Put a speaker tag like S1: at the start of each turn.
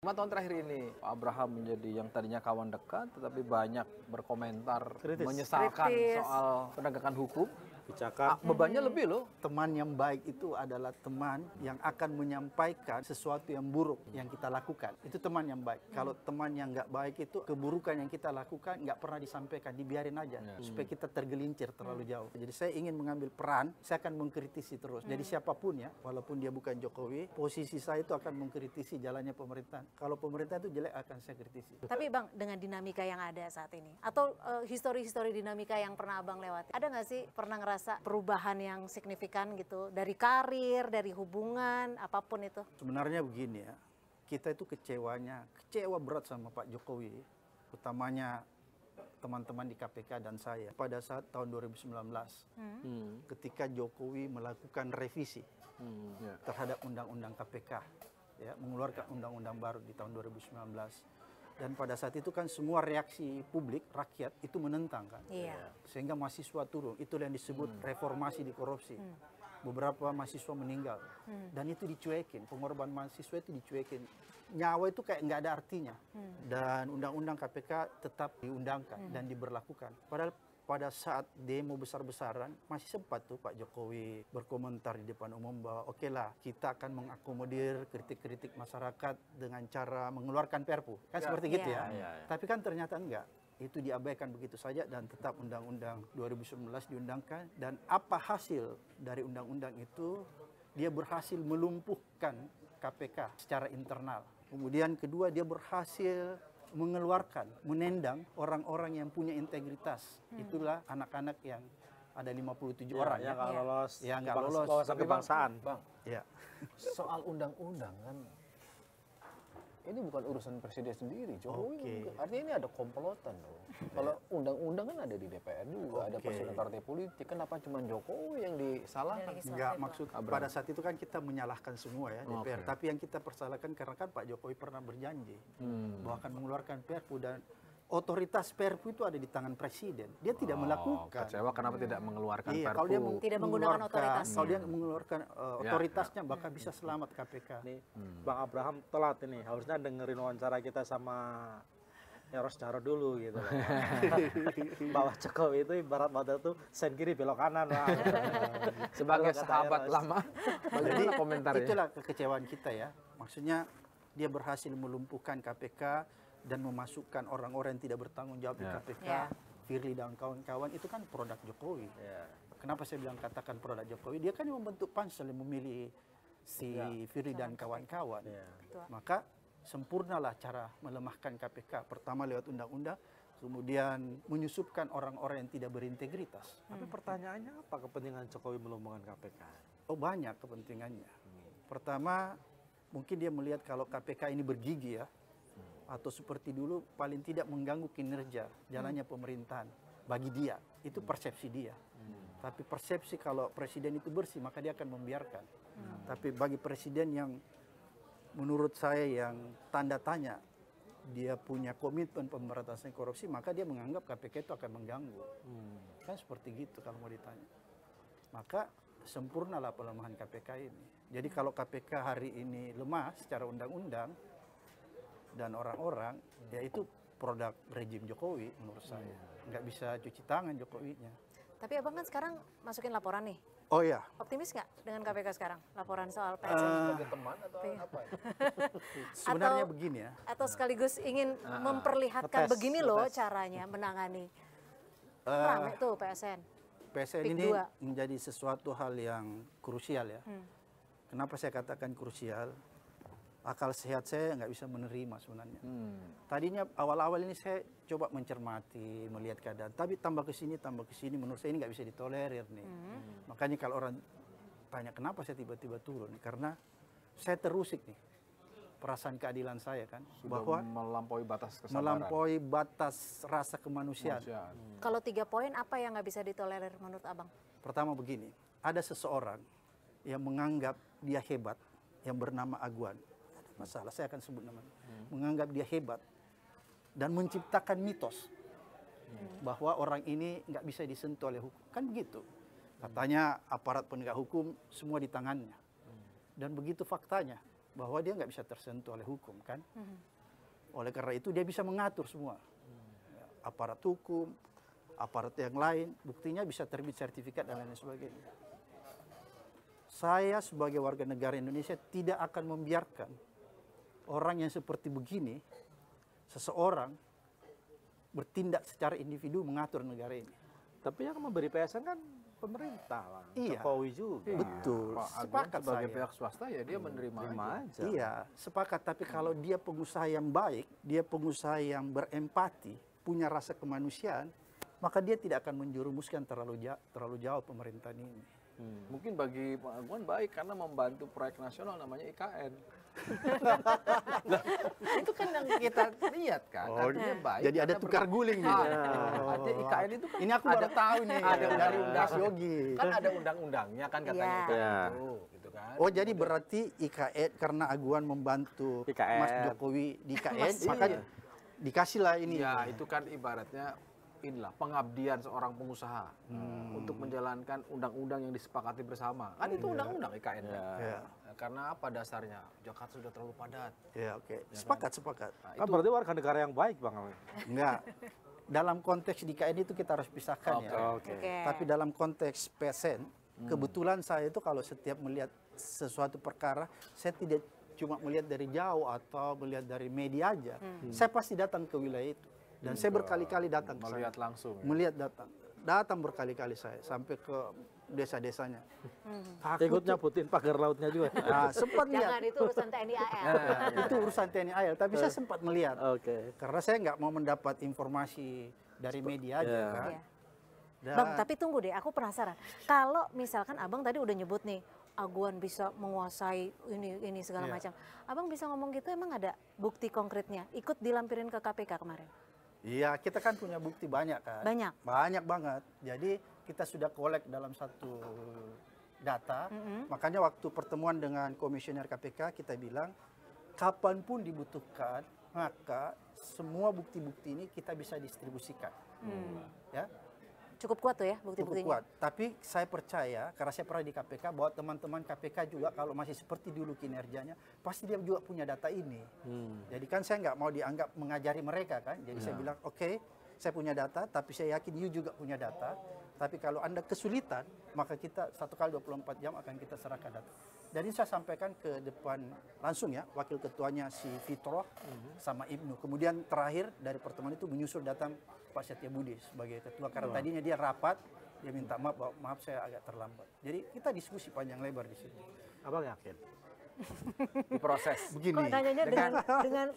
S1: 5 tahun terakhir ini, Pak Abraham menjadi yang tadinya kawan dekat, tetapi banyak berkomentar, menyesalkan soal penegakan hukum. Bebannya lebih loh.
S2: Teman yang baik itu adalah teman yang akan menyampaikan sesuatu yang buruk yang kita lakukan. Itu teman yang baik. Kalau teman yang nggak baik itu, keburukan yang kita lakukan nggak pernah disampaikan, dibiarin aja. Supaya kita tergelincir terlalu jauh. Jadi saya ingin mengambil peran, saya akan mengkritisi terus. Jadi siapapun ya, walaupun dia bukan Jokowi, posisi saya itu akan mengkritisi jalannya pemerintahan. Kalau pemerintah itu jelek akan saya kritisi.
S3: Tapi Bang, dengan dinamika yang ada saat ini, atau histori-histori dinamika yang pernah Abang lewati, ada nggak sih pernah ngerasa perubahan yang signifikan gitu dari karir, dari hubungan, apapun itu?
S2: Sebenarnya begini ya, kita itu kecewa berat sama Pak Jokowi, utamanya teman-teman di KPK dan saya pada saat tahun 2019 ketika Jokowi melakukan revisi terhadap undang-undang KPK, ya, mengeluarkan undang-undang baru di tahun 2019. Dan pada saat itu kan semua reaksi publik, rakyat itu menentang kan.
S3: Iya.
S2: Sehingga mahasiswa turun. Itulah yang disebut reformasi di korupsi. Beberapa mahasiswa meninggal. Dan itu dicuekin. Pengorbanan mahasiswa itu dicuekin. Nyawa itu kayak nggak ada artinya. Dan undang-undang KPK tetap diundangkan dan diberlakukan. Padahal pada saat demo besar-besaran masih sempat tuh Pak Jokowi berkomentar di depan umum bahwa oke lah, kita akan mengakomodir kritik-kritik masyarakat dengan cara mengeluarkan Perpu. Kan seperti gitu ya. Tapi kan ternyata enggak. Itu diabaikan begitu saja dan tetap Undang-Undang 2019 diundangkan. Dan apa hasil dari undang-undang itu? Dia berhasil melumpuhkan KPK secara internal. Kemudian kedua, dia berhasil mengeluarkan, menendang orang-orang yang punya integritas. Itulah anak-anak yang ada 57 orang
S4: yang nggak lolos,
S2: yang nggak lolos
S4: kebangsaan.
S1: Bang,
S2: ya.
S1: soal undang-undang kan, ini bukan urusan presiden sendiri. Jokowi artinya ini ada komplotan loh. Kalau undang-undang kan ada di DPR juga, ada persoalan partai politik. Kenapa cuma Jokowi yang disalahkan?
S2: Enggak, maksud pada saat itu kan kita menyalahkan semua ya DPR. Tapi yang kita persalahkan karena kan Pak Jokowi pernah berjanji bahwa akan mengeluarkan Perpu dan otoritas Perpu itu ada di tangan presiden. Dia tidak melakukan.
S1: Kecewa kenapa tidak mengeluarkan Perpu?
S2: Kalau dia
S3: tidak menggunakan otoritasnya.
S2: Kalau dia mengeluarkan otoritasnya, bakal bisa selamat KPK.
S4: Nih, Bang Abraham telat ini. Harusnya dengerin wawancara kita sama Eros Jarod dulu gitu loh. Bahwa Jokowi itu ibarat motor tuh sen kiri belok kanan.
S1: Sebagai sahabat lama, bagaimana komentarnya?
S2: Itulah kekecewaan kita ya. Maksudnya dia berhasil melumpuhkan KPK dan memasukkan orang-orang yang tidak bertanggung jawab di KPK, Firly dan kawan-kawan, itu kan produk Jokowi. Kenapa saya bilang katakan produk Jokowi? Dia kan yang membentuk pansel yang memilih si Firly dan kawan-kawan. Maka sempurnalah cara melemahkan KPK. Pertama lewat undang-undang, kemudian menyusupkan orang-orang yang tidak berintegritas.
S4: Tapi pertanyaannya apa kepentingan Jokowi melumpuhkan KPK?
S2: Oh, banyak kepentingannya. Pertama, mungkin dia melihat kalau KPK ini bergigi ya, atau seperti dulu paling tidak mengganggu kinerja jalannya pemerintahan. Bagi dia, itu persepsi dia. Tapi persepsi kalau presiden itu bersih, maka dia akan membiarkan. Tapi bagi presiden yang menurut saya yang tanda tanya, dia punya komitmen pemberantasan korupsi, maka dia menganggap KPK itu akan mengganggu. Kan seperti gitu kalau mau ditanya. Maka sempurnalah pelemahan KPK ini. Jadi kalau KPK hari ini lemah secara undang-undang dan orang-orang, ya itu produk rejim Jokowi menurut saya. Nggak bisa cuci tangan Jokowinya.
S3: Tapi Abang kan sekarang masukin laporan nih.
S2: Oh ya.
S3: Optimis nggak dengan KPK sekarang? Laporan soal PSN?
S1: Sebagai teman atau apa ya?
S2: Sebenarnya begini ya.
S3: Atau sekaligus ingin memperlihatkan begini loh caranya menangani. Rame tuh PSN.
S2: PSN ini menjadi sesuatu hal yang krusial ya. Kenapa saya katakan krusial? Akal sehat saya nggak bisa menerima sebenarnya. Tadinya awal-awal ini saya coba mencermati, melihat keadaan. Tapi tambah ke sini, menurut saya ini nggak bisa ditolerir nih. Makanya kalau orang tanya kenapa saya tiba-tiba turun, karena saya terusik nih perasaan keadilan saya kan,
S1: Sudah
S2: bahwa
S1: melampaui batas kesabaran.
S2: melampaui batas rasa kemanusiaan.
S3: Kalau 3 poin apa yang nggak bisa ditolerir menurut Abang?
S2: Pertama begini, ada seseorang yang menganggap dia hebat, yang bernama Aguan. Masalah, saya akan sebut namanya. Menganggap dia hebat dan menciptakan mitos bahwa orang ini nggak bisa disentuh oleh hukum. Kan begitu. Katanya aparat penegak hukum semua di tangannya. Dan begitu faktanya. bahwa dia nggak bisa tersentuh oleh hukum kan. Oleh karena itu dia bisa mengatur semua. Aparat hukum, aparat yang lain, buktinya bisa terbit sertifikat dan lain sebagainya. Saya sebagai warga negara Indonesia tidak akan membiarkan orang yang seperti begini, seseorang bertindak secara individu mengatur negara ini.
S4: Tapi yang memberi PSN kan pemerintah lah,
S2: Iya.
S4: Jokowi juga.
S2: Betul,
S1: Pak Agung
S2: sepakat
S1: sebagai
S2: saya.
S1: pihak swasta ya dia menerima aja.
S2: Iya, sepakat. Tapi kalau dia pengusaha yang baik, dia pengusaha yang berempati, punya rasa kemanusiaan, maka dia tidak akan menjerumuskan terlalu jauh pemerintahan ini.
S1: Mungkin bagi Pak Agung baik karena membantu proyek nasional namanya IKN. Lah, itu kan yang kita lihat kan, artinya baik.
S2: Jadi ada
S1: karena
S2: tukar guling nih.
S1: Artinya IKN itu kan
S2: Ini aku baru tahu nih
S1: ada
S2: dari
S1: undang-undang.
S2: Mas Yogi.
S1: Kan ada undang-undangnya kan katanya
S3: Iya.
S1: IKN
S4: Iya.
S1: itu, gitu kan.
S2: Oh, jadi berarti IKN karena Aguan membantu
S4: IKN.
S2: Mas Jokowi di IKN,
S3: Mas,
S2: maka
S1: iya.
S2: dikasihlah ini.
S1: Ya, itu kan ibaratnya inilah pengabdian seorang pengusaha untuk menjalankan undang-undang yang disepakati bersama. Kan itu undang-undang IKN kan.
S2: Ya.
S1: Karena apa dasarnya? Jakarta sudah terlalu padat.
S2: Ya, oke. Sepakat.
S1: Nah,
S4: Kan berarti warga negara yang baik, Bang.
S2: Enggak. Dalam konteks di IKN itu kita harus pisahkan ya.
S4: Oke.
S3: Oke.
S2: Tapi dalam konteks PSN, kebetulan saya itu kalau setiap melihat sesuatu perkara, saya tidak cuma melihat dari jauh atau melihat dari media aja. Saya pasti datang ke wilayah itu. Dan saya berkali-kali datang ke sana.
S1: melihat langsung.
S2: Melihat datang berkali-kali saya sampai ke desa-desanya. Takut
S4: Ikut
S2: tuh.
S4: nyabutin pagar lautnya juga.
S2: Nah, sempat
S3: Jangan,
S2: lihat.
S3: itu urusan TNI AL.
S2: Itu urusan TNI AL, tapi saya sempat melihat.
S4: Oke.
S2: Karena saya nggak mau mendapat informasi dari media aja
S4: Iya.
S2: kan.
S3: Iya.
S2: Dan-
S3: Bang, tapi tunggu deh, aku penasaran. Kalau misalkan Abang tadi udah nyebut nih, Aguan bisa menguasai ini segala
S2: Iya.
S3: macam. Abang bisa ngomong gitu, emang ada bukti konkretnya? Ikut dilampirin ke KPK kemarin?
S2: Iya, kita kan punya bukti banyak kan.
S3: Banyak?
S2: Banyak banget. Jadi kita sudah kolek dalam satu data. Makanya waktu pertemuan dengan komisioner KPK kita bilang, kapanpun dibutuhkan, maka semua bukti-bukti ini kita bisa distribusikan. Ya,
S3: Cukup kuat tuh ya
S2: cukup
S3: bukti-buktinya?
S2: kuat. Tapi saya percaya, karena saya pernah di KPK, bahwa teman-teman KPK juga kalau masih seperti dulu kinerjanya, pasti dia juga punya data ini. Jadi kan saya nggak mau dianggap mengajari mereka kan. Jadi saya bilang, oke, saya punya data, tapi saya yakin you juga punya data. Tapi kalau Anda kesulitan, maka kita 1 kali 24 jam akan kita serahkan data. Dan ini saya sampaikan ke depan langsung ya, wakil ketuanya si Fitroh sama Ibnu. Kemudian terakhir dari pertemuan itu menyusul datang Pak Setia Budi sebagai ketua. Karena tadinya dia rapat, dia minta maaf, bahwa maaf saya agak terlambat. Jadi kita diskusi panjang lebar di situ.
S4: Abang yakin?
S1: Diproses.
S2: Begini.
S3: Kok nanyanya dengan